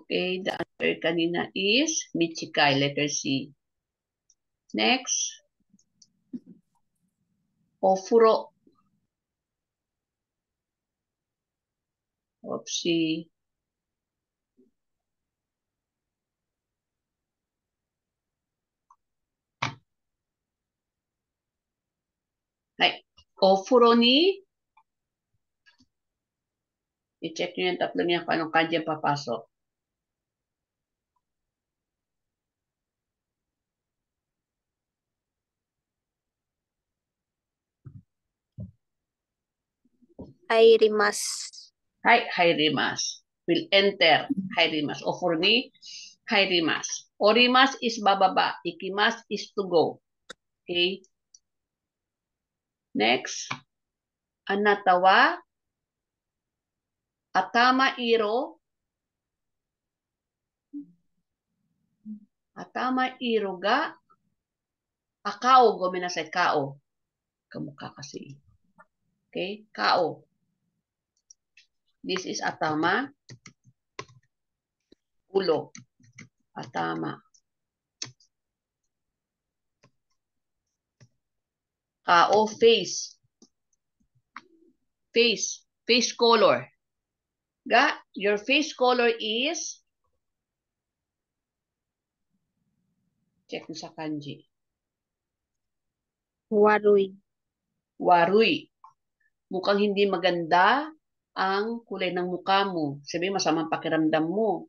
Okay, the answer kanina is Michikai, letter C. Next. Ofuro. Oopsie. Hay. Ofuro ni. I-check nyo yung tatlo niya kung anong kanji ang papasok. Hairimasu. Hay, hairimasu. Will enter hairimasu. Ofuro ni hairimasu. Orimasu is bababa. Ikimasu is to go. Okay. Next. Anata wa atama iro. Atama iro ga akao. Gomenasai, kao. Kamukha kasi. Okay, kao. This is atama. Ulo. Atama. Kao, face. Face. Face color. Ga, your face color is, check mo sa kanji. Warui. Warui. Mukhang hindi maganda ang kulay ng mukha mo. Sabi, masamang pakiramdam mo.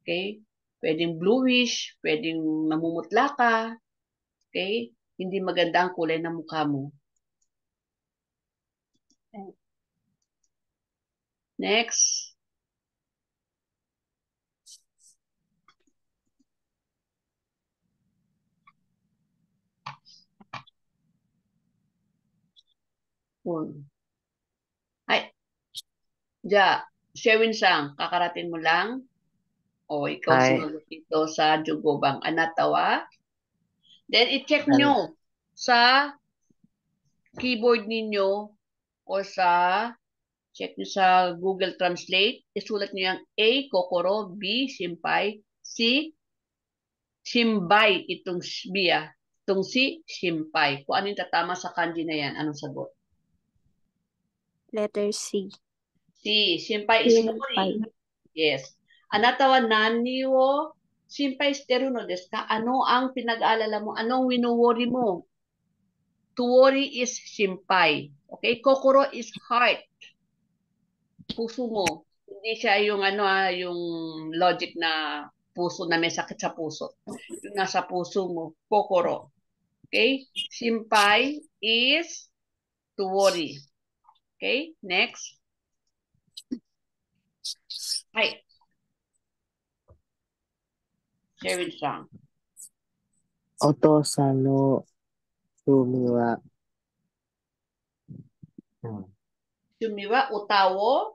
Okay? Pwedeng bluish, pwedeng namumutla ka. Okay? Hindi maganda ang kulay ng mukha mo. Next. Ay. Ja, Sherwin-sang, kakarating mo lang. O, ikaw sumagot dito sa Jugobang Anatawa. Then, i-check nyo sa keyboard ninyo o check nyo sa Google Translate. Isulat nyo yung A, Kokoro, B, Shimpay, C, Shimbay, itong B, itong C, Shimpay. Kung ano yung tatama sa kanji na yan, anong sagot? Letter C. C, Shimpay is worry. Yes. Anatawa nani wo Shimpay shiteru no desu ka? Ano ang pinag-aalala mo? Anong wino-worry mo? To worry is shimpay. Okay? Kokoro is heart. Puso mo. Hindi siya yung yung logic na puso na may sakit sa puso. Yung nasa puso mo. Kokoro. Okay? Shimpay is to worry. Okay? Next. Hi. Sherwin-sang. Otosan no Shumi wa Shumi wa utawo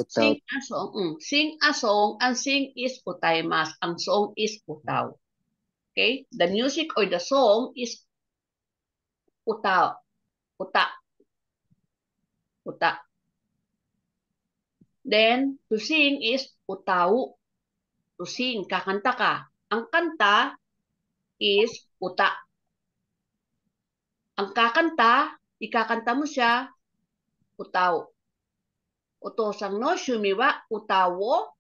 sing a song. Sing a song. Ang sing is utaimasu. Ang song is utaw. Okay? The music or the song is utaw. Uta. Uta. Then, to sing is utaw. To sing, kakanta ka. Ang kanta is uta. Ang kakanta, ikakanta mo siya, utaw. Utosang no, shumiwa, utawo.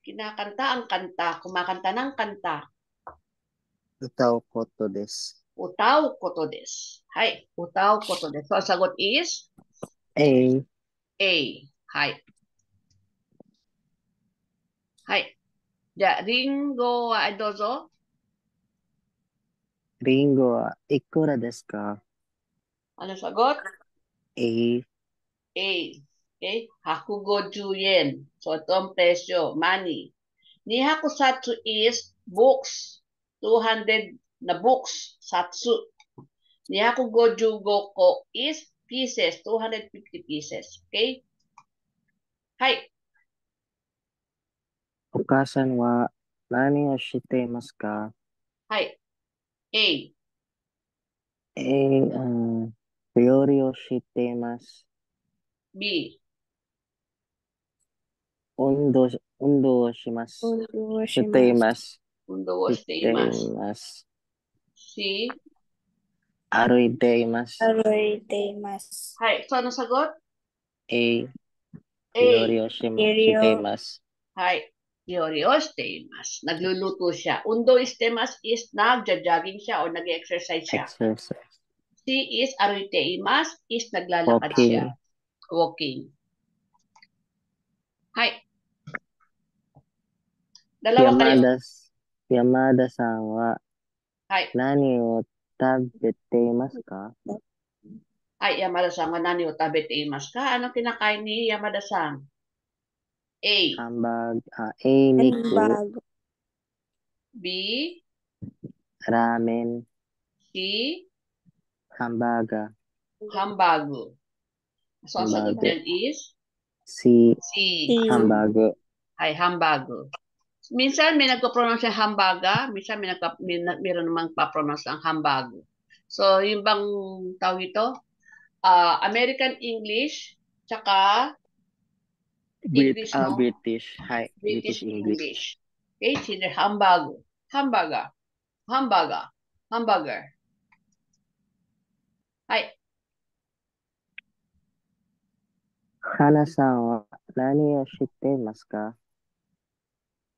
Kinakanta ang kanta, kumakanta ng kanta. Utao koto desu. Utaw koto desu. Hai, utaw koto desu. So, ang sagot is? A. A. Hai. Hai. Ja, Ringo wa dozo. Ringo wa ikura desu ka? Ano sagot? A. A. Okay? Hakugo 10 yen. So, ito ang presyo. Money. Nihakusatsu is books. 200 na books. Satsu. Nihakugo Jugoko is pieces. 250 pieces. Okay? Hai. Okasan wa nani o shite masu ka? Hai. A. A.料理を知っています。B. 運動をします。運動を知っていします。ます。運動を知っしていています。ます。 C. 歩いています。歩いています。はい. So, ano sagot? A. 料 A. 理を知ってい料理をます。はい. Yori o steimas. Nagluluto siya. Undo istemas is nagja-jogging siya or nag-exercise siya. Exercise. C is aruiteimas is naglalakad siya. Walking. Walking. Hai. Dalawa kayo. Yamada さんは Hai. 何を食べていますか？ Hai, Yamada-san wa nani o tabeteimasu ka? Anong kinakain ni Yamada-san? A. A. 肉、 Hamburg. B. ラーメン、 C. ハンバーガー、 Hambago. So, ang sagot Hambago. niyan is C. C. C. ハンバーグ、 Ay, hambago. Minsan may nagpo-pronounce ng hambaga, minsan meron namang pa-pronounce ng hambago. So, yung bang tawag ito? American English, tsaka English, no? British. Hi, British British English. English. Okay, sino hambago? Hambaga. Hambaga. Hamburger. Ay, 花さんは何を知っていますか？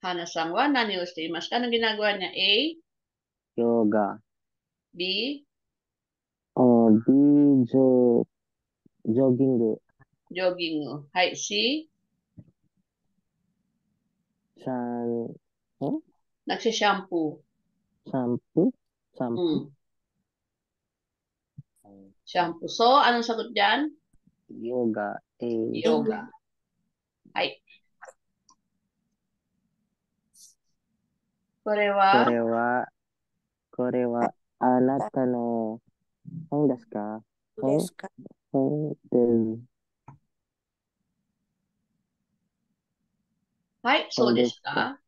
Hana-san wa nani o shiteimasu ka? Anong ginagawa niya? A, ヨガ、 B, B. ジョギング、 jogging. Hay, C, シャン、nagsishampoo. シャンプー、シャンプー、 Hmm, shampoo. So, anong sagot dyan? ヨガ、Yoga. Hay. これこはれは、これは、あなたの本ですか？ですか？本です。はい、そうです本か？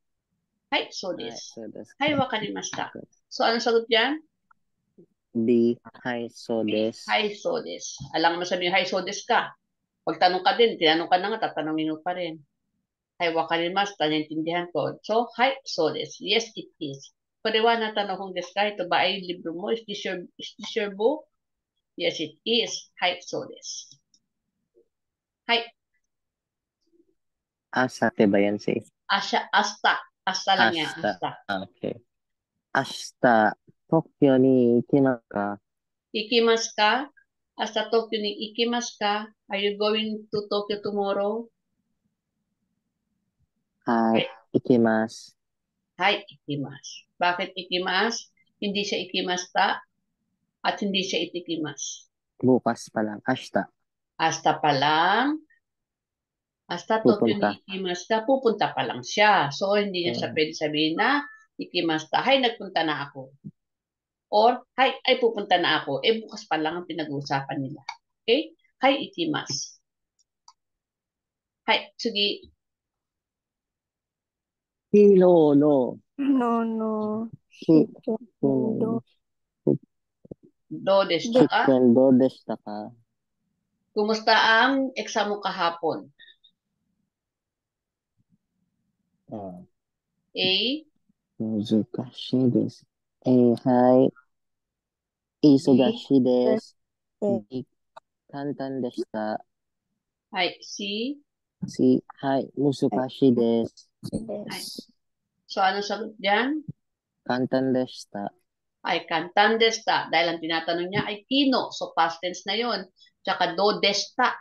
はい、そうではい、す。そうです。はい、わかりました。So, anong sagot dyan? B. はい、そうです。はい、そうです。Alam mo sabihin, hi, so des ka. Pag tanong ka din, tinanong ka na nga, tatanungin mo pa rin. Hi, wakarimasu, naintindihan ko. So, hi, so des. Yes, it is. Pariwa na tanong kung des ka, ito ba ay libro mo? Is this your book? Yes, it is. Hi, so des. Hi, 朝ってばやんし。 asta. Asta lang yan, 明日。 asta. Okay. 明日、東京に行きますか？ Ikimas ka? Hasta Tokyo ni ikimas ka? Are you going to Tokyo tomorrow? はい、行きます。 Hi, ikimas. Bakit ikimas? Hindi siya ikimasta at hindi siya itikimas. bukas pa lang. 明日、 Hasta pa lang, hasta Tokyo ni pupunta. ikimas ka, pupunta pa lang siya. So, hindi niya siya Mm. pwede sabihin na ikimasta. Hay, nagpunta na ako. Or, hay, ay pupunta na ako. Eh, bukas pa lang ang pinag-uusapan nila. Okay? Hay, ikimas. Hay, sige. 昨日の No. 日、 Do. Do desta ka? どうでしたか？ Kumusta ang exam mo kahapon? うん、 A, 難しいです。はい、忙しいです。B、簡単でした。hay, C, C、はい、難しいです。hay. So, ano sagot dyan? 簡単でした。 Ay, cantan desta. Dahil ang tinatanong niya ay kino. So, past tense na yon. Tsaka do desta.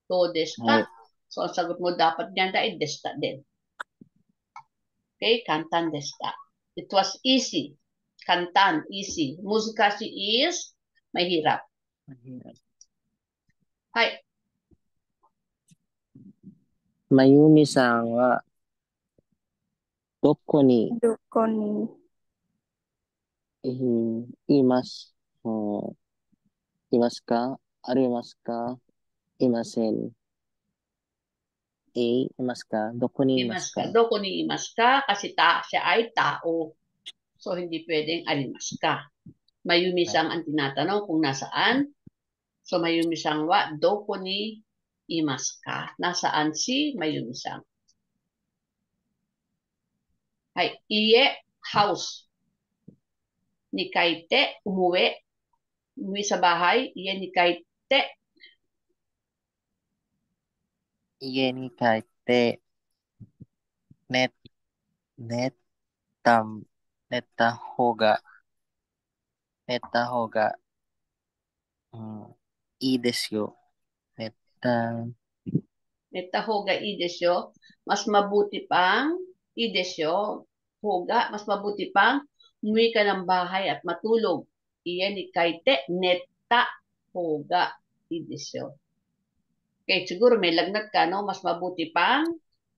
Do desta. Ay. So, ang sagot mo dapat niyan ay desta din. Okay, cantan desta. It was easy. Kantan, easy. Musikashi is mahirap. Hay, まゆみさんはどこに Do ko ni. います、いますか？ありますか？いません。いますか？どこにいますか？ imas ka. Do ni imas ka kasi siya ay tao. So, hindi pwedeng alimas ka. Mayumi-san ang tinatanong kung nasaan. So, Mayumi-san wa doko ni imasu ka? Nasaan si Mayumi-san? Hay, iye, house. Nikaite, umuwi. Umuwi sa bahay. Iye nikaite. Iye ni kaite. Neta hoga. I desu yo. Neta hoga i desu yo. Mas mabuti pang i desu yo. Hoga, mas mabuti pang umuwi ka ng bahay at matulog. Iye nikaite, neta hoga i desu yo. Okay, siguro may lagnat ka, no? Mas mabuti pang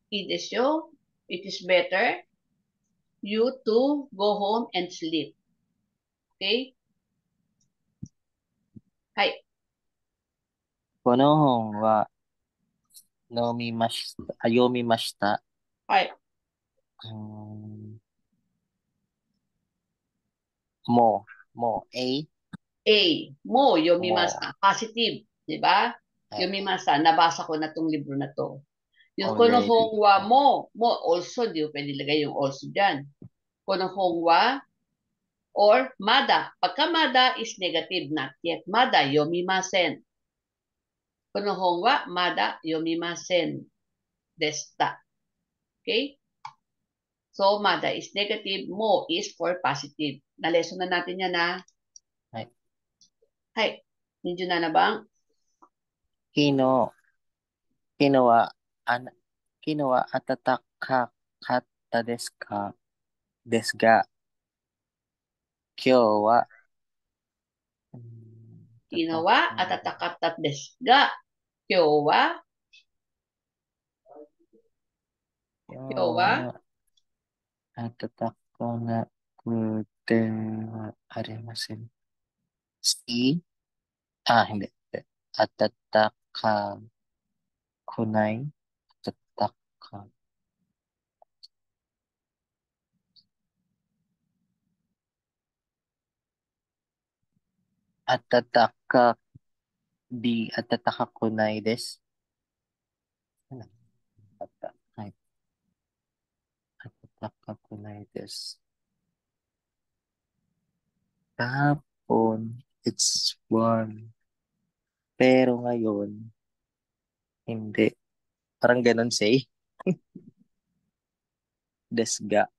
i desu yo. It is better you to go home and sleep. Okay? Hay, この本は読みました。hay. もう、A? A, mo, yomimasa. Positive, di ba? Ay. Yomimasa, nabasa ko na tong libro na to. Yung Already. konohongwa mo also, di mo pwede lagay yung also dyan. Konohongwa or mada. Pagka mada is negative, not yet. Mada, yomimasen. Konohongwa, mada, yomimasen. Desta. Okay? So, mada is negative, mo is for positive. Na-lesson na natin yan, ha? Hay. Hay, medyo na bang? 昨日は暖かかったですが、今日は、昨日は暖かったですが、今日は暖かなくてはありません。hindi. 暖かくない。暖か。暖かくないです。はい。暖かくないです。Kahapon, it's warm. Pero ngayon, hindi. Parang ganun say. ですが、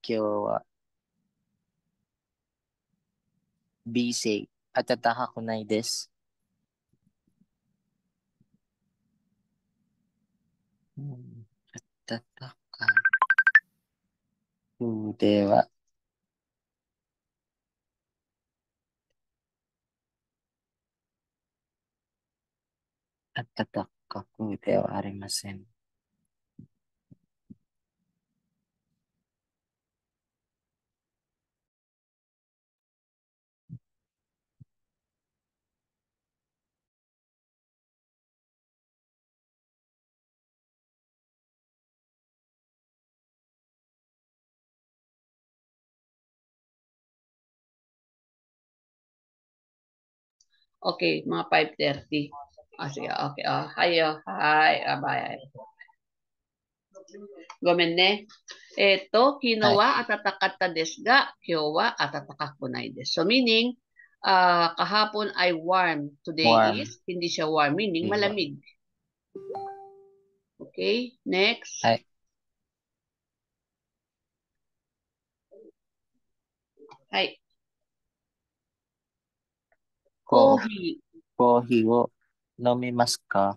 今日は B say. 暖かくないです。暖かくでは暖かくではありません。Okay, mga 5:30. Sige, okay. Hi, bye. Gomen ne. Kino wa atatakatta desu ga, kyou wa atatakakunai desu. So meaning, kahapon ay warm. Today Warm. is hindi siya warm, meaning Hindi malamig. Okay, next. Ay. Hay. Kohi wo nomimasu ka?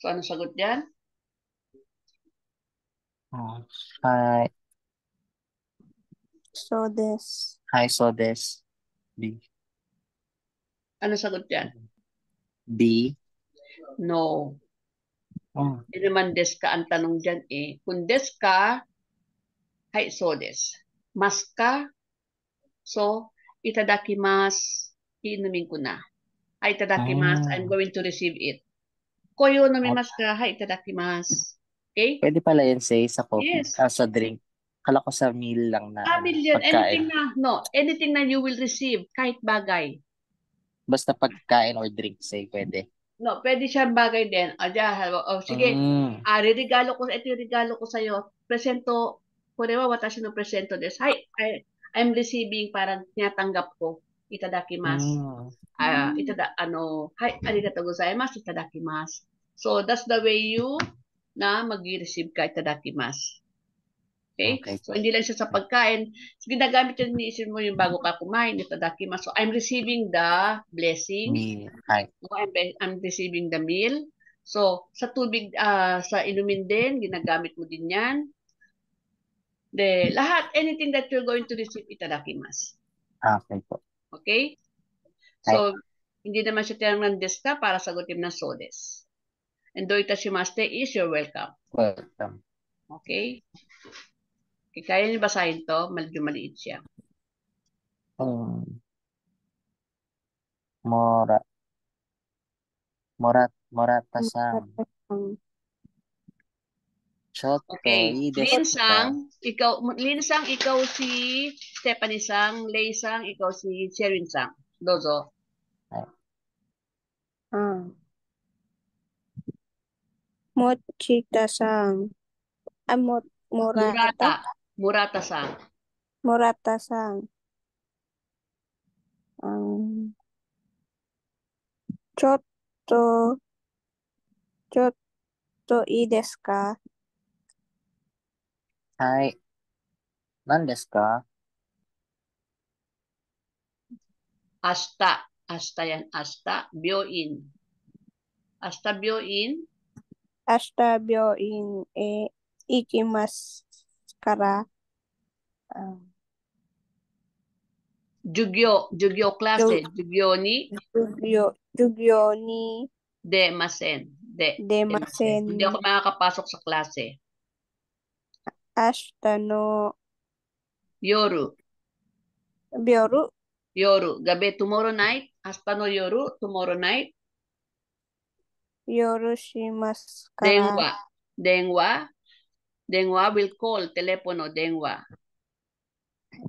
So, ano sagot dyan? Hi. So des. Hi, so des. B. Ano sagot dyan? B. No. Oh. Hindi naman des ka ang tanong dyan eh. Kung des ka, hay, so des. Mas ka, so, itadakimasu. Iinumin ko na. Hay, itadakimasu. I'm going to receive it. Koyo nomimasu ka, hay, itadakimasu. Okay? Pwede pala yan say sa coffee. Yes. Sa drink. Kala ko sa meal lang na Meal yun. pagkain. Anything na you will receive, kahit bagay. Basta pagkain or drinks pwede. No, pwede siyang bagay din. Sige, ito yung regalo ko sa'yo. Presento, kurewa, watashi no presento desu. I'm receiving, parang tinatanggap ko. Itadakimasu. Arigatou gozaimasu, itadakimasu. So, that's the way you mag-receive ka, itadakimasu. Okay? So, hindi lang siya sa pagkain. Ginagamit yun, iniisip mo yung bago ka kumain, itadakimasu. So, I'm receiving the blessing. I'm receiving the meal. So, sa tubig, sa inumin din, ginagamit mo din yan. Lahat, anything that you're going to receive, itadakimasu. Okay po. Okay? So, hindi naman siya tinanong desu ka para sagutin ng so desu. And do itashimashite is you're welcome. Welcome. Okay? Kaya niyo basahin to, medyo maliit siya. Morata-san. Choto, Okay. ii desu ka? Linsang, ikaw si Stephanie-sang. Lei-sang, ikaw si Sherin-sang. Dozo. Mochita-san. Murata-sang. Murata-san. Chotto ii desu ka? Hai. Nan desu ka? Asta. Asta yan. Asta. Byoin. Asta byoin. Asta byoin ikimasu kara. Jugyo klase. Jugyo ni demasen. Demasen. Hindi ako makakapasok sa klase. Ashita no Yoru. Gabi, tomorrow night. Hasta no yoru, tomorrow night. Yoru shimasu kara. Denwa will call. Telepono, denwa.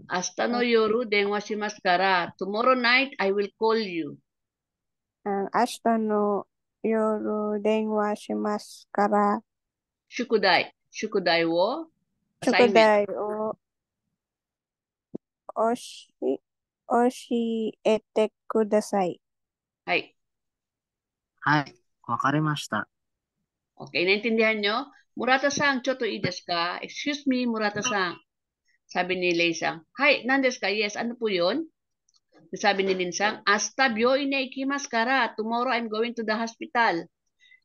Hasta no yoru, denwa shimasu kara. Tomorrow night, I will call you. Ashita no yoru denwa shimasu kara. Shukudai. Shukudai wo. Shukudai o oshiete kudasai. Hai. Wakarimashita. Okay, naintindihan nyo? Murata-san, choto ii desu ka? Excuse me, Murata-san. Sabi ni Lei-san, Hai, nandesu ka? Yes, ano po yun? Sabi ni Lin-san, Asta byoin na ikimasu kara. Tomorrow I'm going to the hospital.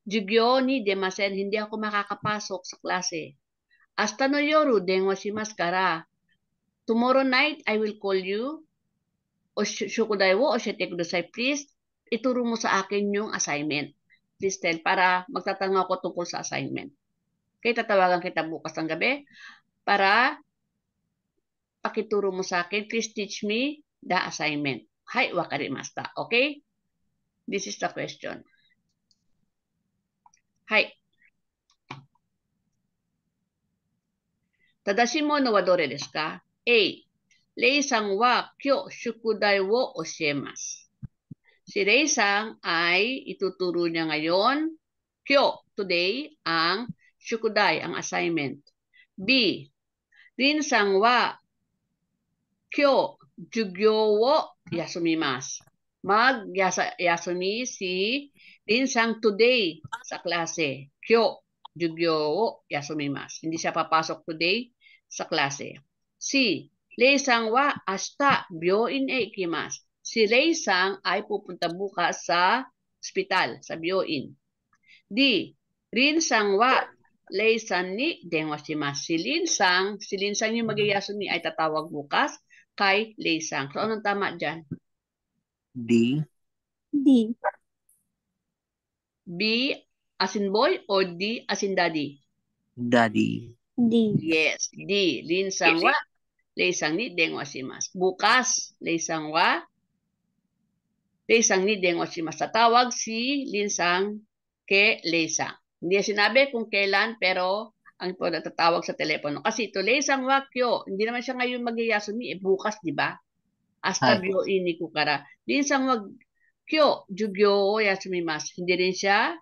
Jugyo ni demasen, hindi ako makakapasok sa klase. Asta no yoru, denwa shimasu kara. Tomorrow night, I will call you. O shukudai wo oshite kudasai. Please, ituro mo sa akin yung assignment. Please tell, para magtatanong ako tungkol sa assignment. Okay, tatawagan kita bukas ng gabi para pakituro mo sa akin. Please teach me the assignment. Hai, wakarimashita. Okay? This is the question. Hai. Tadashi mono wa dore desu ka? A. Lei-san wa kyo shukudai wo oshiemasu. Si Lei-san ay ituturo niya ngayon, kyo, today, ang shukudai, ang assignment. B. Rin-san wa kyo jugyo wo yasumimasu. Mag-yasumi si Rin-san today sa klase. Kyo, jugyo wo yasumimasu. Hindi siya papasok today sa klase. C. Lei-san wa ashita byoin e ikimasu. Si Lei-san ay pupunta bukas sa ospital, sa byoin. D. Rin-san wa Lei-san ni denwa shimasu. Si Lin-san yung mag-yasumi ay tatawag bukas kay Lei-san. So, anong tama dyan? D. B as in boy or D as in daddy? Daddy. Yes, D. Lin-san wa Lei-san ni denwa shimasu. Bukas, Lei-san ni denwa shimasu. Tatawag si Lin-san kay Lei-san. Hindi sinabi kung kailan, pero ang po natatawag sa telepono. Kasi ito, leisang wakyo, hindi naman siya ngayon magyayasumi, bukas, di ba? Hasta byoin ni kukara. Leisang wakyo, jugyo o yasumimasu. Hindi rin siya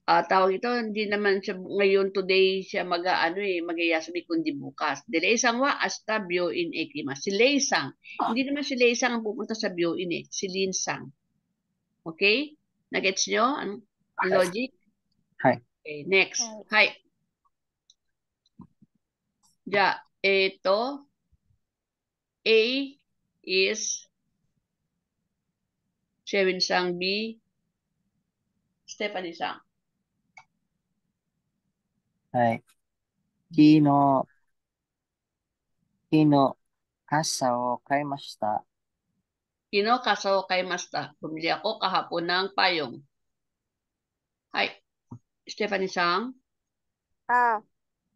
tawag ito, hindi naman siya ngayon today siya magyayasumi kundi bukas. De leisang wa hasta byoin ekimasu. Si leisang, hindi naman si leisang ang pupunta sa byoin si linsang. Okay? Nagets nyo? Ang logic? Okay, next. Hi. Ja, ito, A is Shewin-sang, B, Stephanie-sang. Hi. Kino, kasa o kaimashita. Kino, kasa o kaimashita. Bumili ako kahapon ng payong. Hi. Stephanie-sang.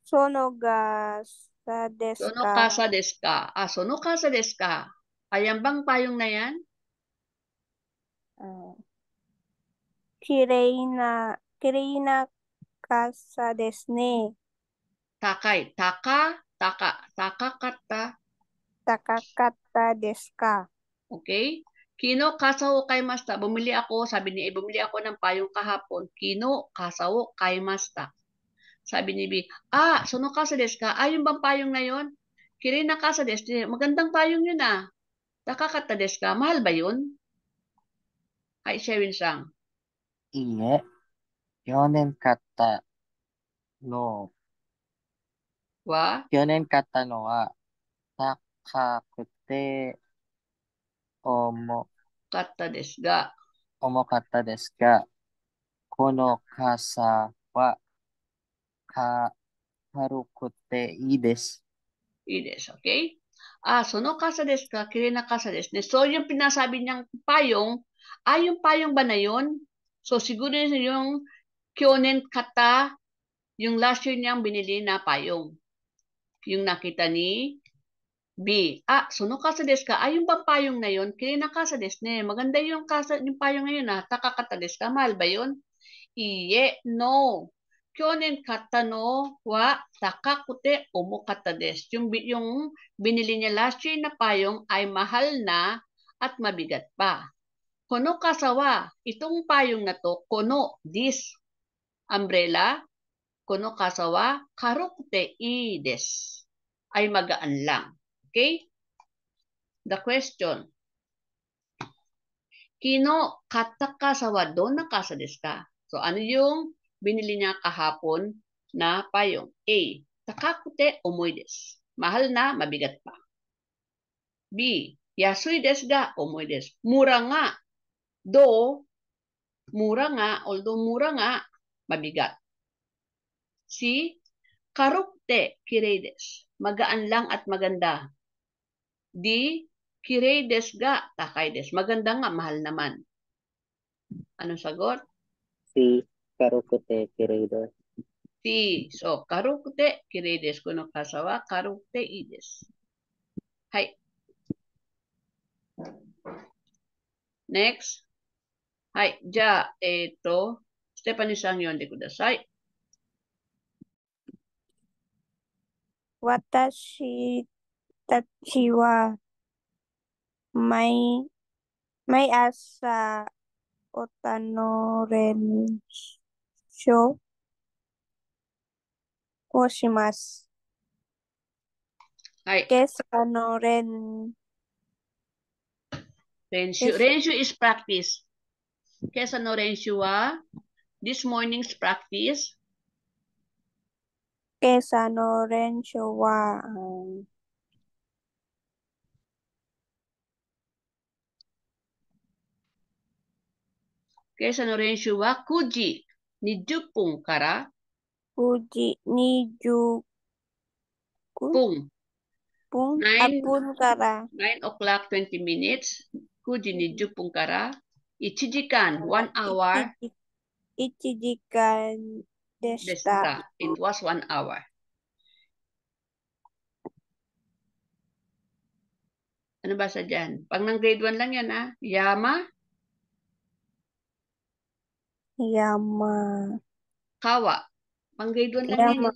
Sono ga sa desu Sono ka? kasa desu ka? Sono kasa desu ka? Ayan bang payong na yan? Kirei na kasa desu ne. Takay. Takakatta. Takakatta desu ka? Okay? Kino kasao kaimasta. Bumili ako, sabi niya, bumili ako ng payong kahapon. Kino kasao kaimasta. Sabi ni B, sono kasa desu ka? Yung bang payong na yon? Kirei na kasa desu ne. Magandang payong yun Takakatta desu ka? Mahal ba yun? Hi, Shewin-sang. Iye. Yonen katta no. Yonen katta no wa takakute Katta desu ga. omokatta desu ga, kono kasa wa karukute ii desu. Ides, okay? Sono kasa desu ka? Kirei na kasa desu ne. So, yung pinasabi niyang payong, yung payong ba na yun? So, siguro yung kyonen kata, yung last year niyang binili na payong. Yung nakita ni B. Sono kasa desu ka? Yung bang payong na yun? Kirei na kasa desu ne. Maganda yung payong na yun Takakata desu ka? Mahal ba yun? Iye, no. Kyonen katta no wa takakute omokata desu. Yung binili niya last year na payong ay mahal na at mabigat pa. Kono kasawa, itong payong na to, kono, this umbrella, kono kasawa, karukute ii desu. Ay magaan lang. Okay? The question. Kino katta kasawa do na kasa desu ka? So, ano yung binili niya kahapon na payong? A. Takakute omoi desu. Mahal na, mabigat pa. B. Yasui desu ga omoi desu. Mura nga. Although mura nga, mabigat. C. Karukute kirei desu. Magaan lang at maganda. D. Kirei desu ga takay desu. Maganda nga, mahal naman. Anong sagot? Si karukute kirei desu. So, karukute kirei desu. Kono kasawa karukute ii desu. Hai. Next. Hai. Stephanie-san yonde kudasai. Watashi tachi wa mai asa otano rensho o shimasu. Hai. Renshu is practice. Kesa no renshu wa this morning's practice. Kesa no rensho wa Kesa no renshu wa 9時20分から9時20分 9 から9 o'clock 20 minutes 9時20分から1時間1 hour 1時間でし desta. It was 1 hour. Ano basa dyan? Pag ng grade 1 lang yan Yama? kawa. Pang grade 1 lang yan. Yama.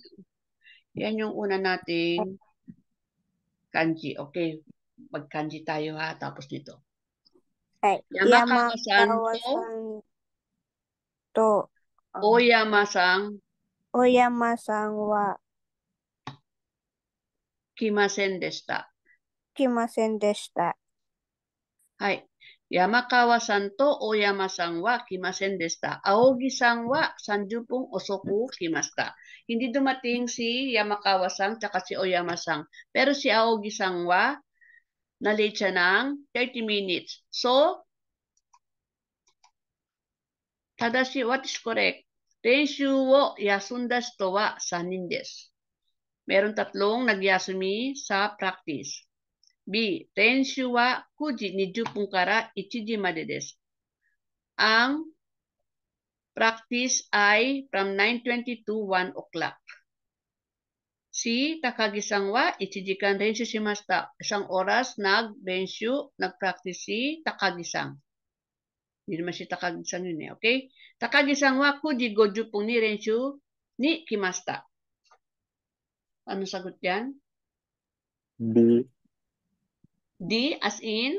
Yan yung una nating kanji. Okay. Mag-kanji tayo ha. Tapos nito. Yamakawa-san Yamakawa-san to. Oyama-san Oyama-san wa kimasen deshita. kimasen deshita. はい。Yamakawa-san to Oyama-san wa kimasen deshita. Aogi-san wa 30 分 osoku kimashita. Hindi dumating si Yamakawa-san tsaka si Oyama-san. Pero si Aogi-san wa na-late siya ng 30 minutes. So, tadashi, what is correct? Renshu wo yasunda shito wa 3 nin desu. Meron tatlong nagyasumi sa practice. B. Renshu wa 9時20分から1時までです. Ang practice ay from 9:20 to 1 o'clock. Si Takagi-san wa 1 jikan renshu shimashita. Isang oras nag-practice si Takagi-san. Hindi naman si Takagi-san yun eh, okay? Takagi-san wa 9時50分に練習に来ました. Ano sagot yan? D. D as in?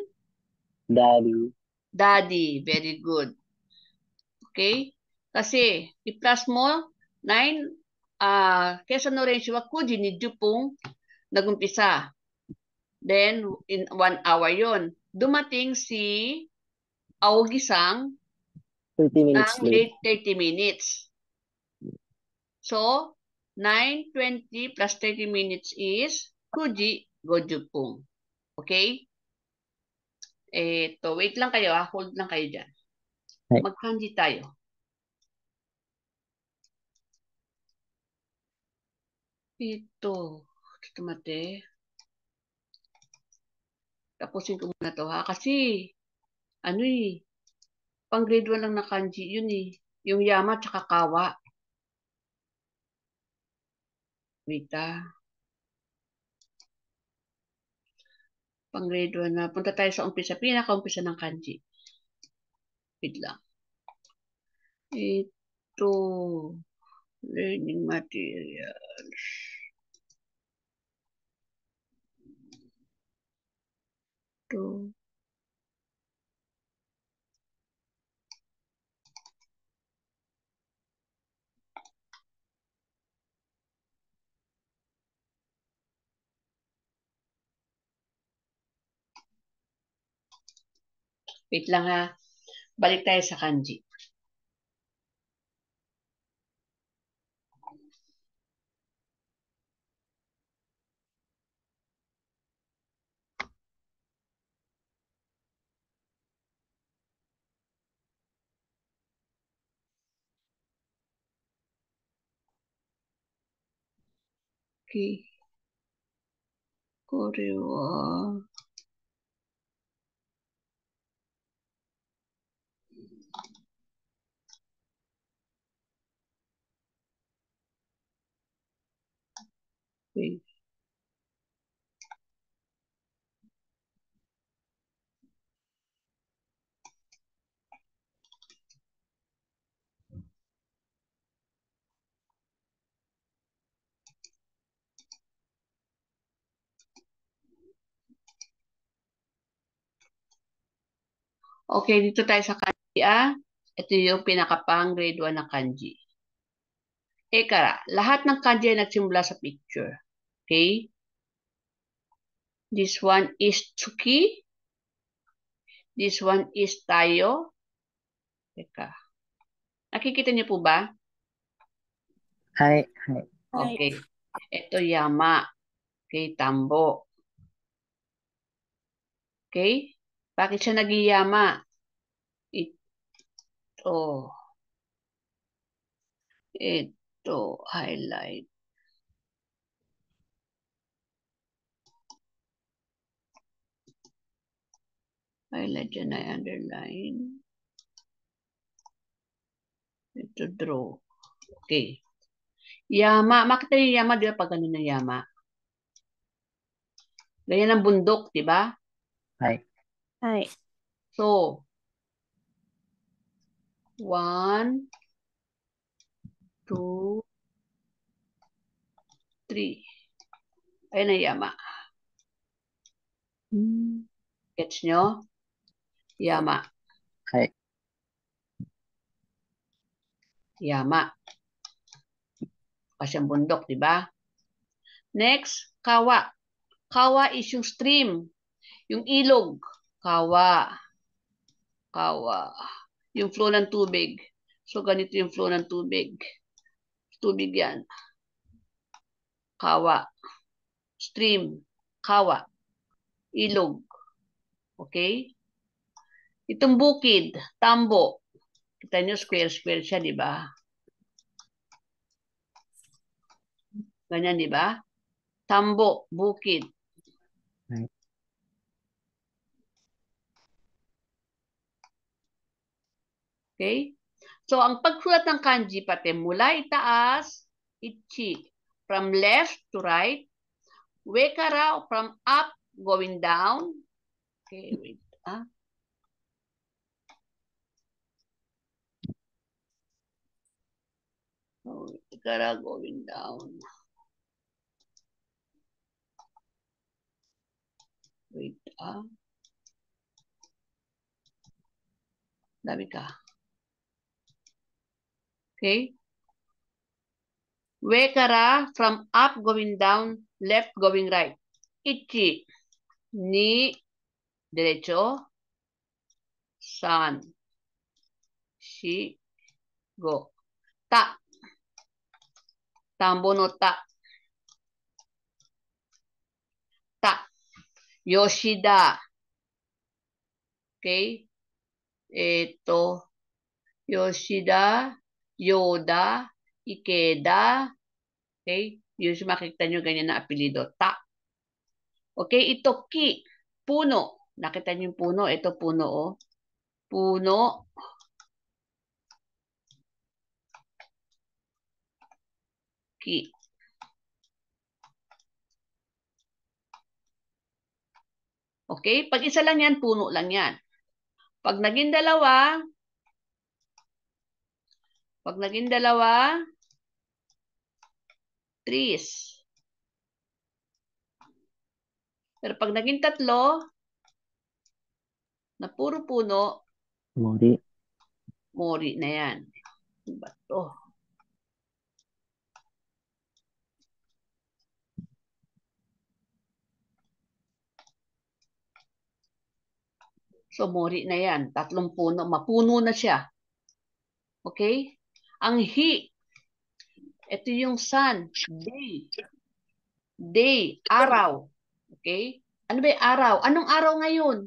Daddy. Daddy. Very good. Okay? Kasi, i-plus mo, 9, kesa no ratio wa 9時20分nagumpisa. Then, in 1 hour yon. Dumating si Aogi-san 30 minutes ng late. late 30 minutes. So, 9:20 plus 30 minutes is 9時50分. Okay? Eto, wait lang kayo ha. Hold lang kayo dyan. Right. Mag-kanji tayo. Ito. Ito mate. Tapusin ko muna to ha. Kasi, ano eh, pang grade 1 lang na kanji yun eh. Yung yama tsaka kawa. Wait ah. Pang grade 1 na. Punta tayo sa umpisa. Pinaka-umpisa ng kanji. Wait lang. Ito. Learning materials. Ito. Wait lang ha. Balik tayo sa kanji. Okay. これは、okay. Okay, dito tayo sa kanji ah. Ito yung pinakapang grade 1 na kanji. Ekara, lahat ng kanji ay nagsimula sa picture. Okay? This one is Tsuki. This one is Tayo. Teka. Nakikita niyo po ba? Hi. Hi. Okay. Ito Yama. Okay, Tambo. Okay? Bakit siya nagiyama? Ito. Ito. Highlight. Highlight yan ay underline. Ito draw. Okay. Yama. Makita niyo Yama, di ba? Pag ganun na Yama. Ganyan ang bundok, di ba? Hi. Hi. So, 1, 2, 3. Ayun na Yama. Gets nyo? Yama. Hi. Yama. Kasi ang bundok, di ba? Next, kawa. Kawa is yung stream. Yung ilog. Kawa. Kawa. Yung flow ng tubig. So, ganito yung flow ng tubig. Tubig yan. Kawa. Stream. Kawa. Ilog. Okay? Itong bukid. Tambo. Kita nyo, square-square siya, di ba? Ganyan, di ba? Tambo. Bukid. Hi. Okay? So, ang pagsulat ng kanji pati mula itaas, ichi. From left to right. Wekara from up going down. Okay, wait. Wekara going down. Wait. Dami ka. Okay. Wekara from up going down, left going right. Ichi. Ni derecho. San. Shi. Go. Ta. Tambo no ta. Ta. Yoshida. Okay. Ito. Yoshida. Yoda. Ikeda. Okay. Usually makikita nyo ganyan na apelido. Ta. Okay. Ito ki. Puno. Nakita nyo yung puno. Ito puno oh. Puno. Ki. Okay? Pag isa lang yan, puno lang yan. Pag naging dalawa, trees. Pero pag naging tatlo, na puro puno, Mori. mori na yan. Bato. So, mori na yan. Tatlong puno. Mapuno na siya. Okay? Ang hi, ito yung sun. Day. Day. Araw. Okay? Ano ba yung araw? Anong araw ngayon?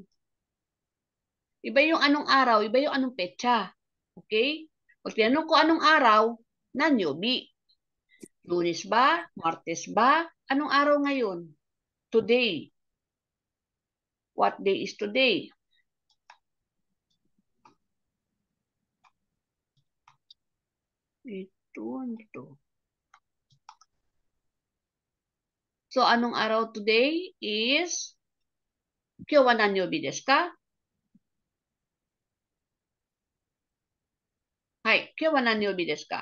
Iba yung anong araw. Iba yung anong petsa. Okay? Pag tinanong ko anong araw, nanyobi. Lunes ba? Martes ba? Anong araw ngayon? Today. What day is today? Ito. So, anong araw today is Kyowa nanyobi desu ka? Hai, kyowa nanyobi desu ka?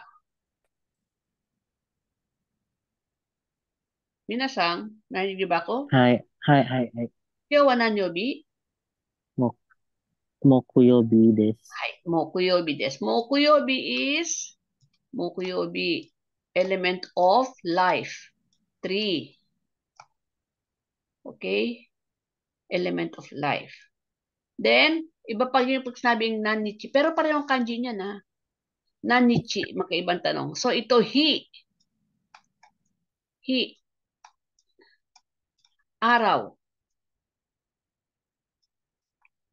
Minasang, narinig ba ako? Hi. Hi. Kyowa nanyobi? Mokuyobi desu. Hai, mokuyobi desu. Mokuyobi, element of life. 3. Okay? Element of life. Then, iba pa yung pag sinabing nanichi. Pero parehong kanji niya na. Nanichi, magkaibang tanong. So, ito hi. Hi. Araw.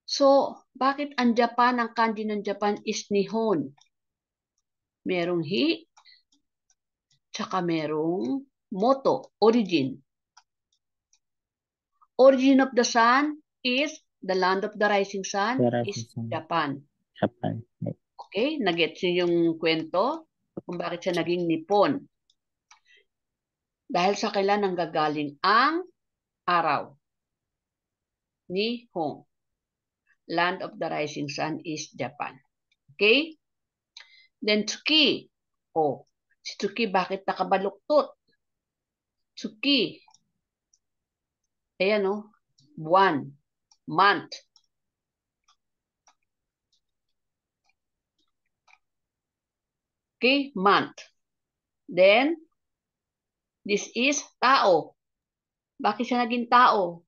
So, bakit ang Japan, ang kanji ng Japan is nihon? Merong hi, tsaka merong moto, origin. Origin of the sun is the land of the rising sun is Japan. Japan. Okay, nagets niyo yung kwento kung bakit siya naging Nippon. Dahil sa kailan nanggagaling ang araw. Nihon. Land of the rising sun is Japan. Okay? Then Tsuki. Oh, Si Tsuki, bakit nakabaluktot? Tsuki. Ayan, oh. Buwan. Month. Okay, month. Then, this is tao. Bakit siya naging tao?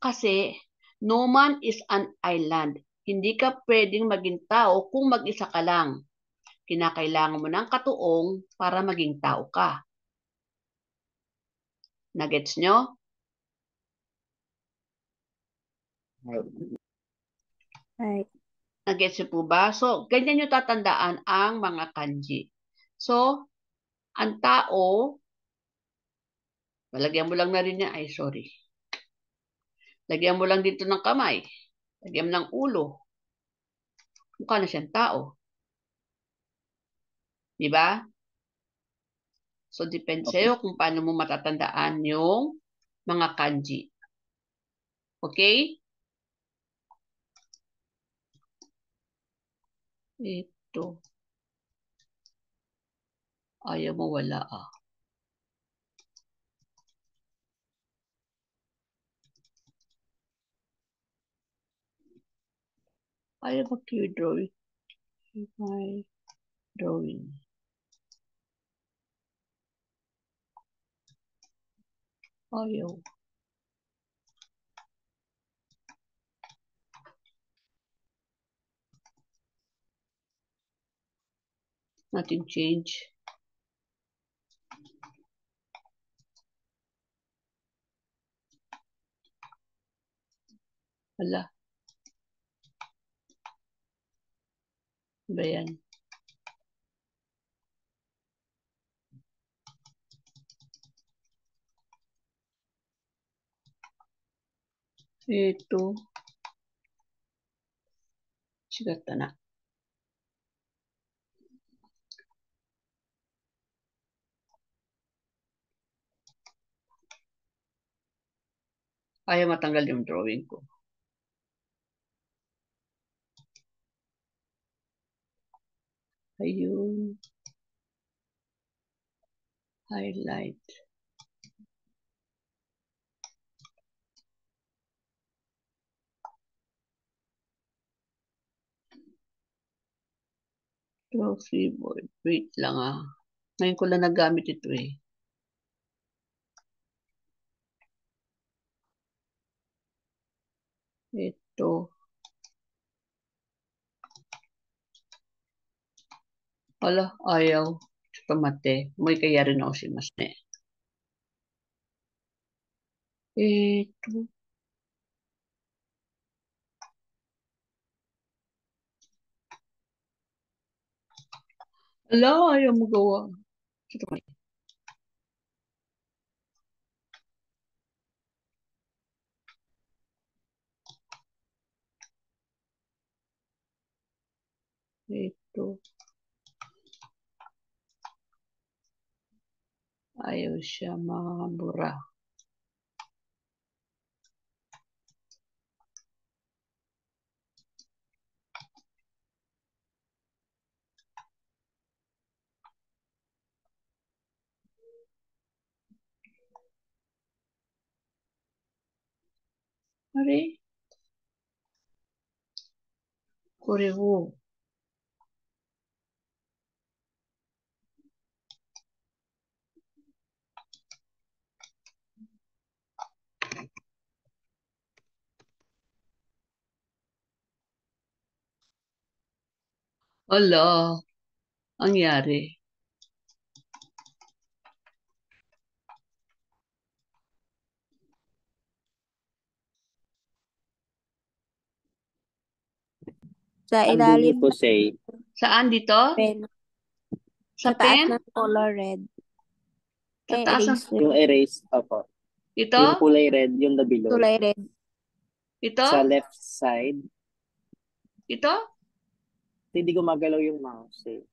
Kasi, no man is an island. Hindi ka pwedeng maging tao kung mag-isa ka lang. Kinakailangan mo ng katuong para maging tao ka. Nagets nyo? Right. Nagets nyo po ba? So, ganyan nyo tatandaan ang mga kanji. So, ang tao, lalagyan mo lang na rin niya. Ay, sorry. Lagyan mo lang dito ng kamay. Lagyan mo ng ulo. Mukha na siyang tao. Diba? So, depende sa'yo kung paano mo matatandaan yung mga kanji. Okay? Ito. Ayaw mo wala ah. Ayaw mag-drawing. My drawing. Ayaw. Nothing change. Wala. Ba yan? Ito. Sigata na. Ayaw matanggal yung drawing ko. Ayun. Highlight. Draw freeboard. Wait lang ah. Ngayon ko lang nagamit ito eh. Ito. Wala, ayaw. Ito mate. May kaya rin ako si Masne. Ito. Wala, ayaw mo gawa. Ito mate. Ito. Ayaw siya mabura. Ari? Kurewo. Wala. Ang yari. Sa And do you ilalim to ng say, Saan dito? pen. Sa Sa taas pen? ng color red. Sa taas ng... Eraser. yung erase, opo. Ito? Yung kulay red, yung the below. Kulay red. Ito? Sa left side, Ito? hindi gumagalaw yung mouse eh.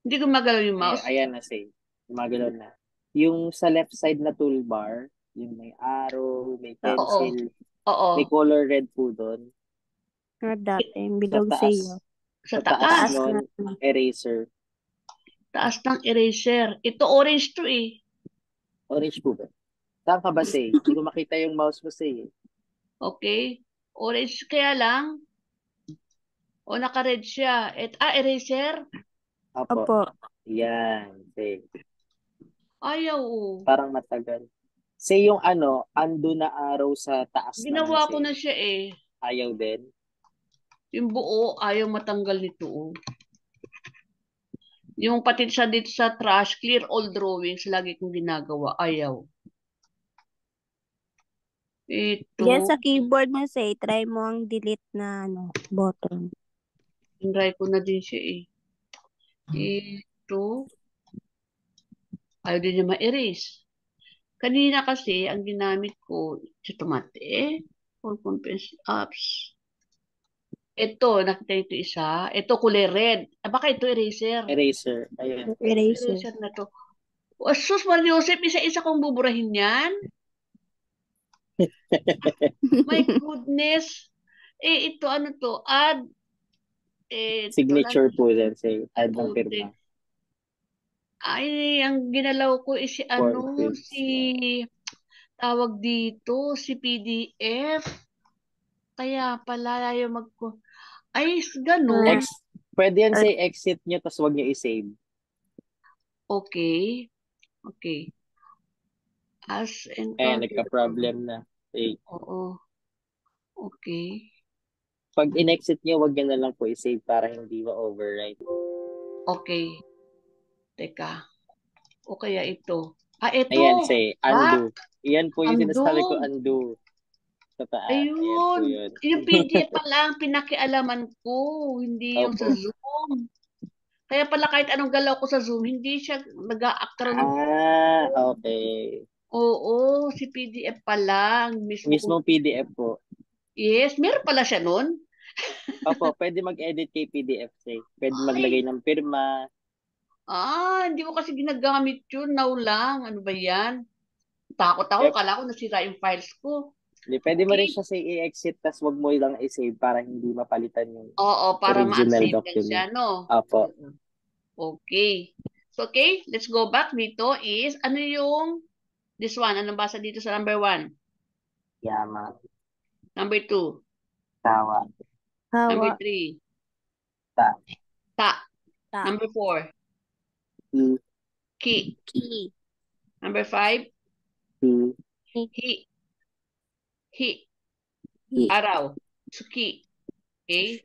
Hindi gumagalaw yung mouse. Ayan na say. Gumagalaw na. Yung sa left side na toolbar, yung may arrow, may pencil, Oo. may color red po doon. Nga dati. Sa Bilog sa taas. iyo. Sa Sa taas taas. nun, eraser. Taas ng eraser. Ito orange to eh. Orange po ba? Saan ka ba, Say? Hindi ko makita yung mouse mo, Say. Okay? Orange kaya lang. O naka-red siya. Eraser? Opo. Opo. Yan, Say. Ayaw. Oh. Parang matagal. Say yung undo na arrow sa taas naman, Ginawa ko Say. na siya eh. Ayaw din. Yung buo, ayaw matanggal nito. Oh. Yung pati sa dito sa trash, clear all drawings, lagi kong ginagawa. Ayaw. Diyan Ito, sa keyboard mo, say, try mo ang delete na button. tinry ko na din siya eh. Ito, ayaw din niya ma-erase. Kanina kasi, ang ginamit ko, sa tomate, for compensation apps. Ito, nakita ito isa. Ito, kulay red. Baka ito eraser. Eraser. Ayan. Eraser. Eraser na to. Sus, Mario Joseph, isa-isa kong buburahin yan. My goodness. Ito, ano to? Add. Signature po din, Say. Add ng Putik. pirma. Ay, ang ginalaw ko is si Portraits. tawag dito, si PDF. Kaya pala ayaw ay, ganun. Pwede yan, Say, exit nyo, tapos huwag nyo i-save. Okay. Okay. As Ayan, encounter. nagka-problem na. Say. Oo. Okay. Pag in-exit nyo, huwag nyo na lang po i-save para hindi ma-overwrite. Okay. Teka. O kaya ito. Ito. Ayan, Say, undo. Iyan po yung Undo. sinasabi ko, undo. Sa taas. Ayan po Ayun. yun. Yung PDF pala ang pinakialaman ko. Hindi yung sa Opo. Zoom. Kaya pala kahit anong galaw ko sa Zoom, hindi siya nag-a-actra ng... Okay. Oo, si PDF pala. Ang mismo ko. Mismong PDF po. Yes, meron pala siya nun. Opo, pwede mag-edit kay PDF, Say. Pwede Ay, maglagay ng pirma. hindi ko kasi ginagamit yun. Now lang. Ano ba yan? Takot ako. Yep. Kala ko nasira yung files ko. Hindi, pwede mo rin Okay. siya, Say, i-exit, tas wag mo lang i-save para hindi mapalitan yung Oo, para original ma-unsave lang siya, document. no? Opo. Okay. So, okay, let's go back. Dito is, ano yung, this one, anong basa dito sa number 1? Yama. Number 2. Tawa. Number Hawa. 3. Ta. Ta. Ta. Number 4. Ki. Ki. Key. Number 5. Ki. Hi. Hi. Hi. Araw. Tsuki. Okay?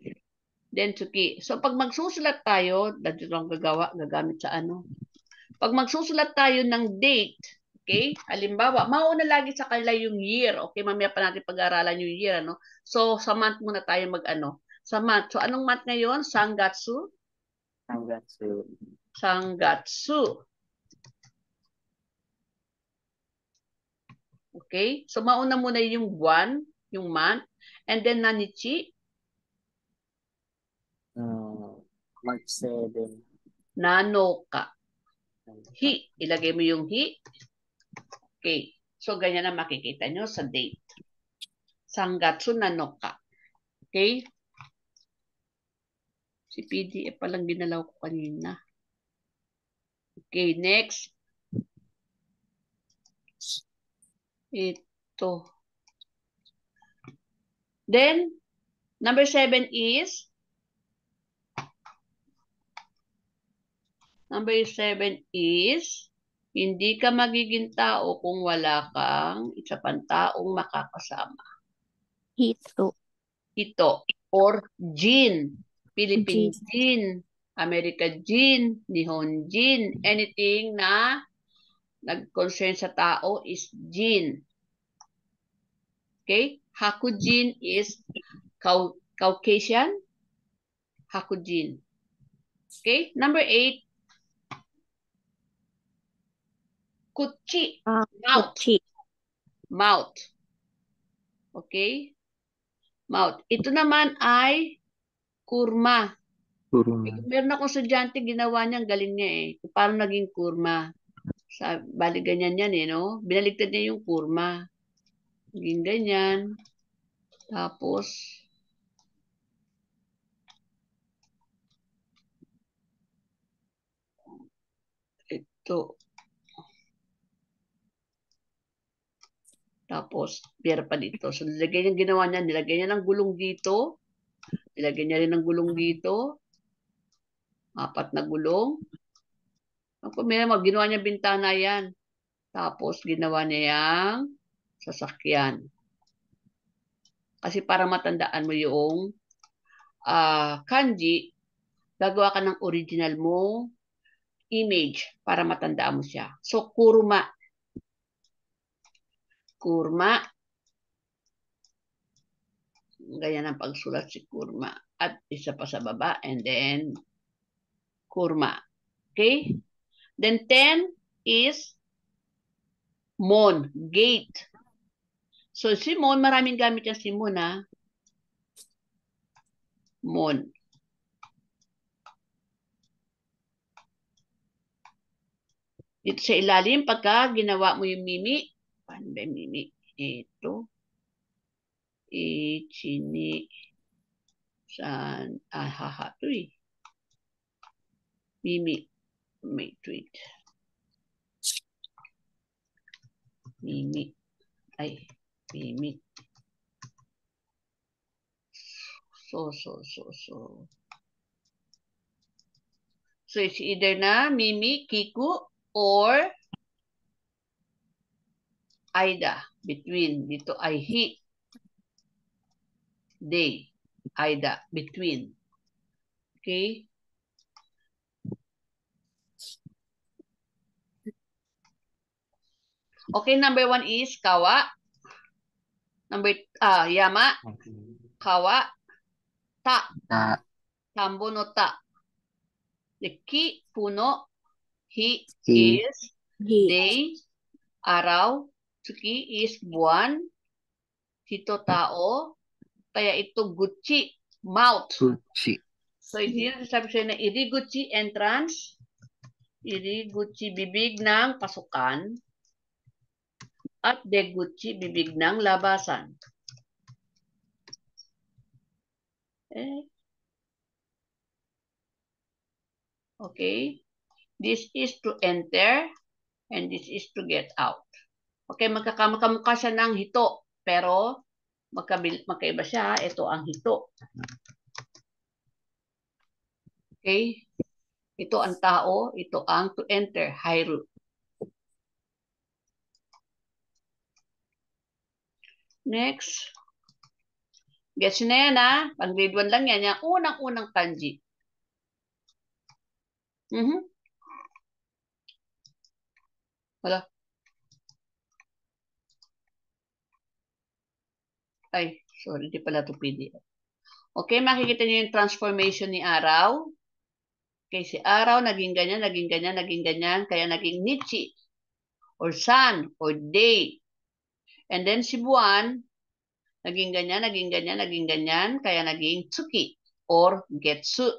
Then tsuki. So, pag magsusulat tayo, dito lang gagamit sa ano. Pag magsusulat tayo ng date, okay? Halimbawa, mauna lagi sa kanila yung year. Okay, mamaya pa natin pag-aaralan yung year, ano? So, sa month muna tayo mag-ano. Sa month. So, anong month ngayon? Sangatsu? Sangatsu. Sangatsu. Okay? So, mauna muna yung buwan, yung month. And then, nanichi, March 7. nanoka. Hi. Ilagay mo yung hi. Okay. So, ganyan na makikita nyo sa date. Sangatsu nanoka. Okay? Si PDF palang ginalaw ko kanina. Okay, next. Ito. Then, number 7 is, hindi ka magiging tao kung wala kang isa pang taong makakasama. Hito. Ito, or Jin. Philippine Jin. American Jin. Nihon Jin. Anything na nag-concern sa tao is Jin. Okay? Hakujin is Caucasian. Hakujin. Okay? Number 8, Kuchi. Mouth. Kuchi. Mouth. Okay? Mouth. Ito naman ay kurma. Meron akong estudyante, ginawa niya, ang galing niya eh. Paano naging kurma? Bali ganyan yan eh, no? Binaligtad niya yung kurma. Naging ganyan. Tapos, to. Tapos, meron pa dito. So, ginawa niya, nilagay niya ng gulong dito. Nilagay niya rin ng gulong dito. 4 na gulong. Ako, ginawa niya bintana yan. Tapos, ginawa niya yung sasakyan. Kasi para matandaan mo yung kanji, gagawa ka ng original mo image para matandaan mo siya. So, kurma. Kurma. Ganyan ang pagsulat si kurma. At isa pa sa baba. And then, kurma. Okay? Then 10 is mon, gate. So si mon, maraming gamit yung si mon, ha? Mon. Dito sa ilalim, pagka ginawa mo yung mimi, paano ba yung mimi? Ito. Ichini. San, haha, ito eh. Mimi. May tweet. Mimi. Ay, mimi. So. So it's either na Mimi, Kiku, or Aida. Between. Dito ay he. They. Aida. Between. Okay? Okay, number 1 is kawa. Number, yama. Kawa. Ta. Tambo no ta. The ki, puno. He is day. Araw. Tsuki is buwan. Hito tao. Kaya ito gucci. Mouth. Gucci. So, hindi na sasabi sa'yo na iriguchi entrance. Iriguchi bibig ng pasukan. At deguchi bibig ng labasan. Okay? This is to enter and this is to get out. Okay, magkakamukha siya ng hito, pero magkaiba siya. Ito ang hito. Okay? Ito ang tao, ito ang to enter, hairu. Next. Gets nyo na yan, ha? Pag grade 1 lang yan, yung unang-unang kanji. Wala. Ay, sorry, hindi pala ito PDF. Okay, makikita niyo yung transformation ni Araw. Okay, si Araw, naging ganyan, naging ganyan, naging ganyan, kaya naging nichi, or sun, or day. And then si Buwan, naging ganyan, naging ganyan, naging ganyan, kaya naging tsuki, or getsu.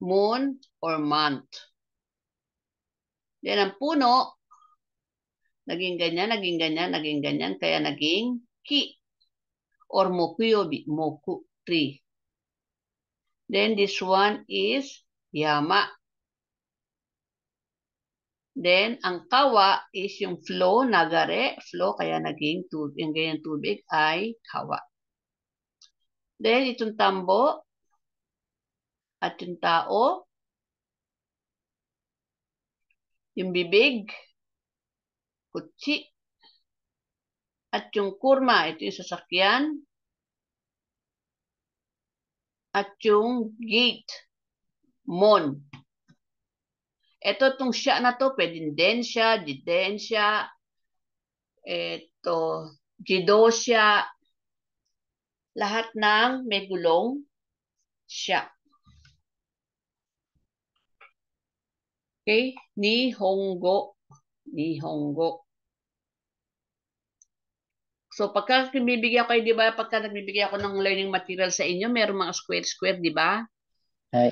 Moon, or month. Then ang puno, naging ganyan, naging ganyan, naging ganyan, kaya naging ki, or mokuyobi, moku, tree. Then this one is yama. Then, ang kawa is yung flow, nagare, flow, kaya naging tubig, yung ganyan tubig ay kawa. Then, itong tambo, at yung tao, yung bibig, kutsi, at yung kurma, ito yung sasakyan, at yung gate, mon. Ito, itong siya na to, pwedeng densya, jidensya, ito, jidosya, lahat ng may gulong siya. Okay? Nihongo. Nihongo. So, pagka nagbibigay ako, di ba, pagka nagbibigay ako ng learning material sa inyo, meron mga square-square, di ba? Ay.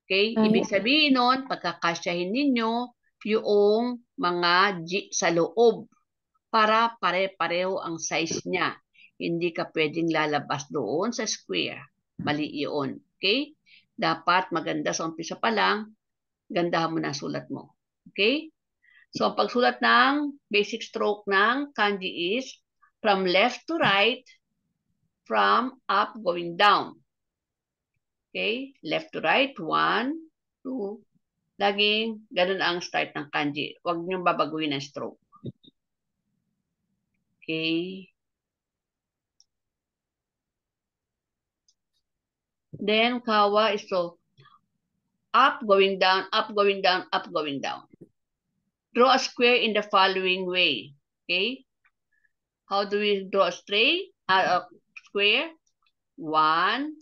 Okay? Ibig sabihin nun, pagkakasyahin ninyo yung mga G sa loob para pare-pareho ang size niya. Hindi ka pwedeng lalabas doon sa square. Mali yun. Okay? Dapat maganda sa umpisa pa lang, gandahan mo na sulat mo. Okay? So, ang pagsulat ng basic stroke ng kanji is from left to right, from up going down. Okay? Left to right, 1, 2. Laging ganun ang start ng kanji. Huwag niyong babaguhin ang stroke. Okay? Then, kawa is so up, going down, up, going down, up, going down. Draw a square in the following way. Okay? How do we draw a square? 1,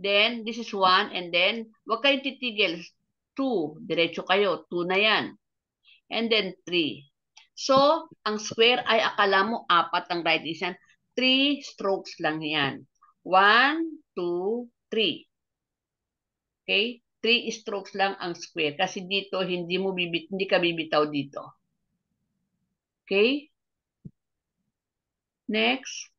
then this is 1, and then wag kayong titigil. 2, diretso kayo. 2 na yan. And then 3. So, ang square ay akala mo 4 ang right hand. 3 strokes lang yan. 1, 2, 3. Okay? 3 strokes lang ang square. Kasi dito, hindi ka bibitaw dito. Okay? Next.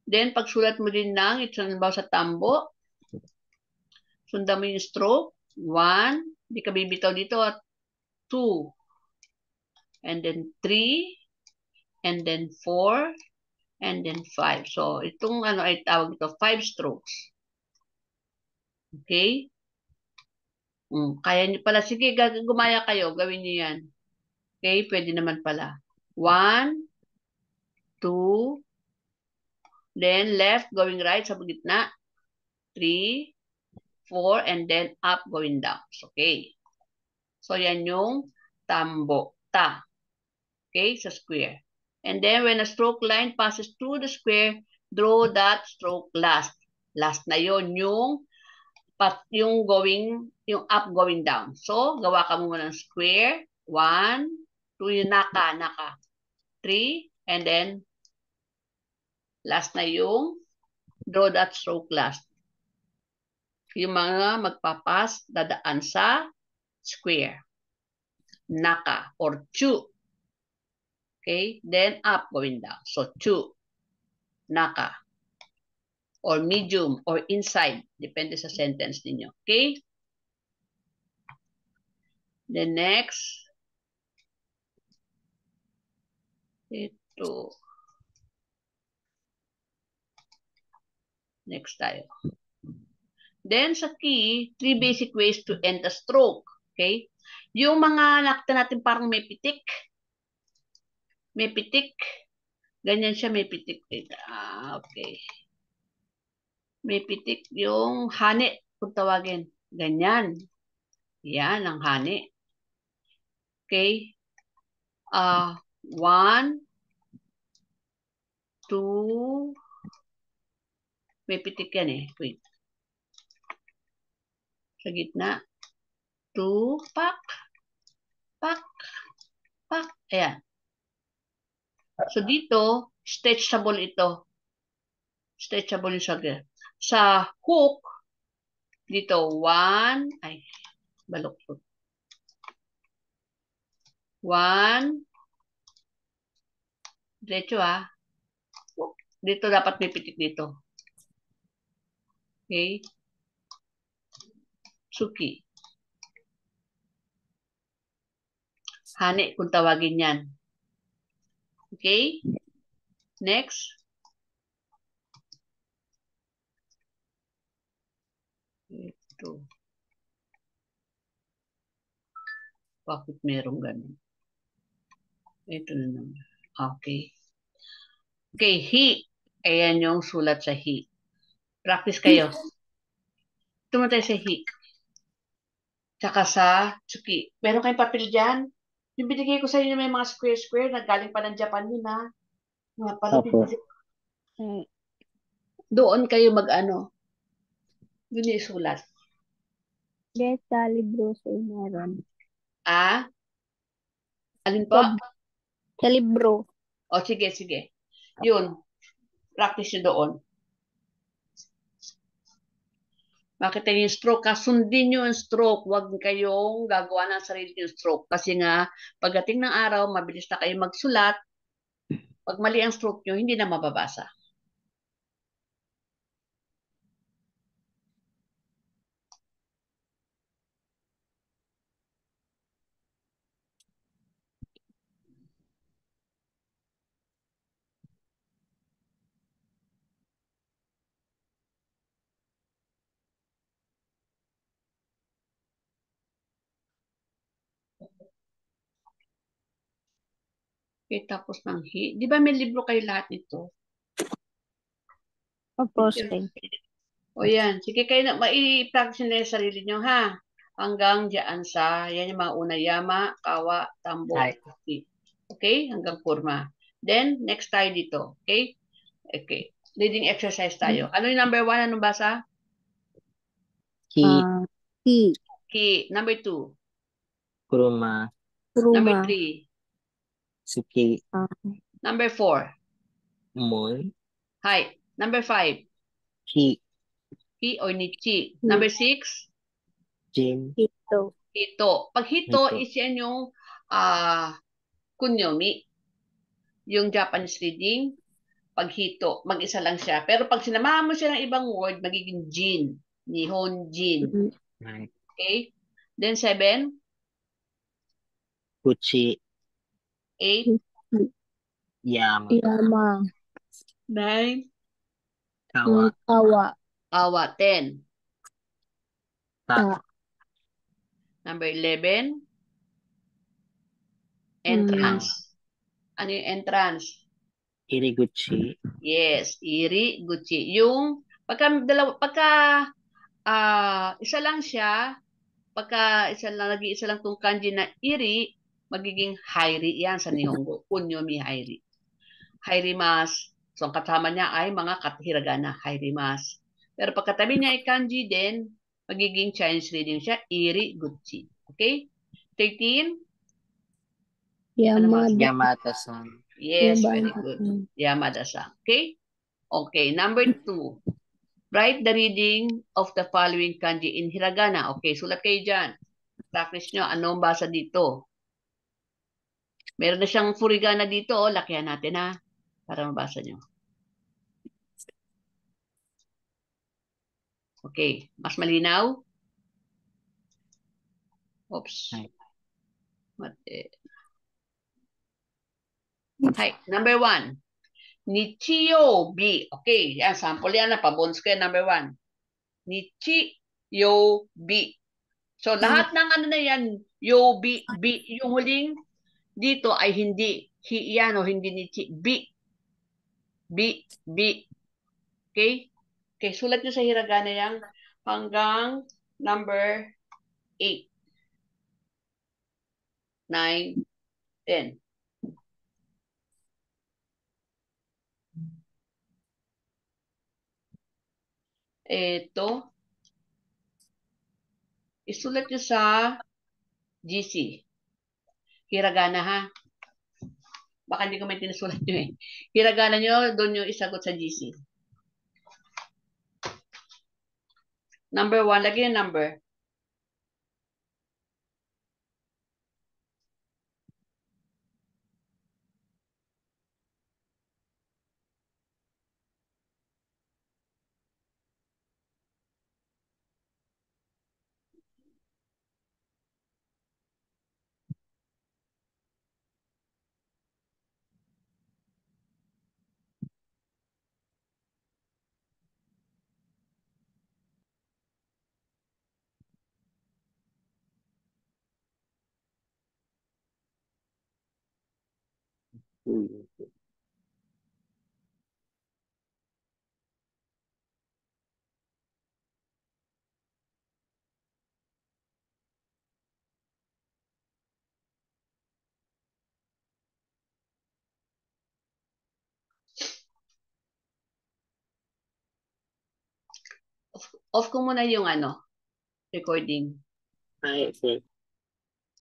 Then, pagsulat mo din ng, ito sa tambo, sundan mo yung stroke. 1, hindi ka bibitaw dito at 2. And then 3, and then 4, and then 5. So, itong ay tawag ito, 5 strokes. Okay? Kaya niyo pala. Sige, gumaya kayo. Gawin niyo yan. Okay? Pwede naman pala. 1, 2, then left going right sa gitna. 3, 4, and then up going down. Okay. So, yan yung tambo. Okay? Sa square. And then, when a stroke line passes through the square, draw that stroke last. Last na yon yung up going down. So, gawa ka muna ng square. 1, 2, yung naka. 3, and then last na yung draw that stroke last. Yung mga magpapas, dadaan sa square. Naka or chu. Okay? Then up going down. So, chu. Naka. Or medium or inside. Depende sa sentence ninyo. Okay? Then next. Ito. Next tayo. Then sa key, 3 basic ways to end a stroke. Okay? Yung mga nakita natin parang may pitik. May pitik. Ganyan siya, may pitik. Okay. May pitik yung hani, kung tawagin. Ganyan. Yan ang hani. Okay? 1, 2, may pitik yan eh. Wait. Sa gitna. 2, pak, pak, pak. Ayan. So dito, stretchable ito. Stretchable yung saga. Sa hook, dito, 1, ay, baluktot. 1, diretso dito dapat may pitik dito. Okay? Suki. Hani, kung tawagin yan. Okay? Next. Ito. Bakit merong ganun? Ito na naman. Okay. Okay, he. Ayan yung sulat sa he. Practice kayo. Tumatay sa he. Tsaka sa tsuki. Meron kayong papel dyan? Yung binigay ko sa inyo may mga square-square na galing pa ng Japan yun Mga pala, doon kayo mag-ano. Yun yung sulat. Yes, sa libro sa meron. Alin po? Sa libro. O, sige. Yun. Practice nyo doon. Makita niyo yung stroke. Sundin nyo yung stroke. Huwag kayong gagawa ng sarili yung stroke. Kasi nga, pagdating ng araw, mabilis na kayo magsulat. Pag mali ang stroke nyo, hindi na mababasa. Okay, tapos ng hi. Di ba may libro kayo lahat nito? Opo, Teacher. Sir. O yan. Sige kayo na, mai-practice na yung sarili nyo, ha? Hanggang dyan sa, yan yung mga una, yama, kawa, tambo, Ay. hi. Okay? Hanggang kurma. Then, next tayo dito. Okay? Okay. Reading exercise tayo. Ano yung number 1? Anong basa? Ki, Ki. Ki. Number 2. kuruma, Number Kuruma. 3. suki, Number 4. moy, Hi. Number 5. ki, Hi or nichi. Number 6. jin, Ito. Hito. Pag hito, Hito. is yan yung ah kunyomi. Yung Japanese reading. Pag hito, mag-isa lang siya. Pero pag sinamahan mo siya ng ibang word, magiging jin. Nihon jin. Ay, Okay? Then 7. kuchi, 8. yama, Yama. 9. kawa, Kawa. Awa. 10. ta, Number 11. Entrance. Ano yung entrance? iriguchi, Yes, iri, gucci. Yung pagka isa lang siya, pagka isa lang tong kanji na iri, magiging hairi yan sa Nihongo. Kunyomi hairi. Hairimas. So, ang kasama niya ay mga hiragana, hairimas. Pero pagkatabi niya ay kanji din, magiging Chinese reading siya, iri, gucci. Okay? 13. Ano mas? Yamada. yamata-san, Yes, very Yamada. good. Yamada-san. Okay? Okay, number 2. Write the reading of the following kanji in hiragana. Okay, sulat kayo dyan. Practice nyo, anong basa dito? Meron na siyang furigana dito, oh. Lakihan natin, ha? Para mabasa nyo. Okay, mas malinaw? Oops. Ay. Hi, number 1. Nichiyobi. Okay, yan, sample yan na. Pabons ko yan, number 1. Nichiyobi. So, lahat ng ano na yan, yobi, bi, yung huling dito ay hindi hi yan o hindi nichi, bi. Bi, bi. Okay? Okay, sulat nyo sa hiragana yan hanggang number 8, 9, 10. Ito, isulat nyo sa GC. Hiragana, ha? Baka hindi ko may tinusulat nyo eh. Hiragana nyo, doon nyo isagot sa GC. Number 1, lagi yung number. Off ko muna yung recording. ay, sige.